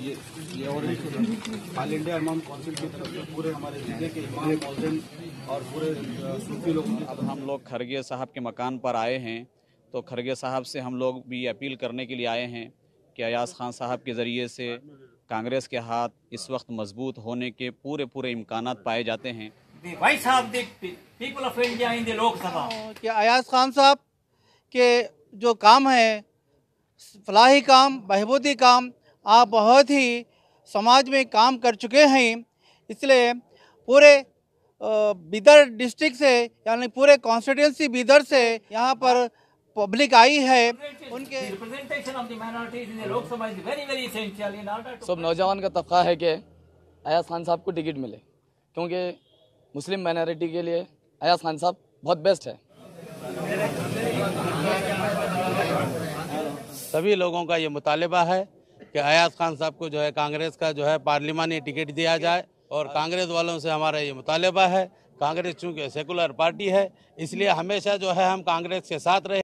ये और all India इमाम काउंसिल की तरफ से पूरे हमारे जिले के इमाम मौज़िन और पूरे सूफी लोगों की अब हम लोग खरगे साहब के मकान पर आए हैं, तो खरगे साहब से हम लोग भी अपील करने के लिए आए हैं कि अयाज खान साहब के ज़रिए से कांग्रेस के हाथ इस वक्त मजबूत होने के पूरे इम्कानात पाए जाते हैं। People of India in the Lok Sabha कि अयाज खान साहब के जो काम है, फलाही काम, बहबूदी काम, आप बहुत ही समाज में काम कर चुके हैं। इसलिए पूरे बीदर डिस्ट्रिक्ट से, यानी पूरे कॉन्स्टिट्यूंसी बीदर से यहाँ पर पब्लिक आई है। उनके representation of the minorities in the Lok Sabha is very very essential in order to सब नौजवान का तबका है कि अयाज खान साहब को टिकट मिले, क्योंकि मुस्लिम माइनॉरिटी के लिए अयाज खान साहब बहुत बेस्ट है। सभी लोगों का ये मुतालिबा है कि अयाज खान साहब को जो है कांग्रेस का जो है पार्लिमानी टिकट दिया जाए, और कांग्रेस वालों से हमारा ये मुतालिबा है। कांग्रेस चूँकि सेकुलर पार्टी है, इसलिए हमेशा जो है हम कांग्रेस के साथ रहे।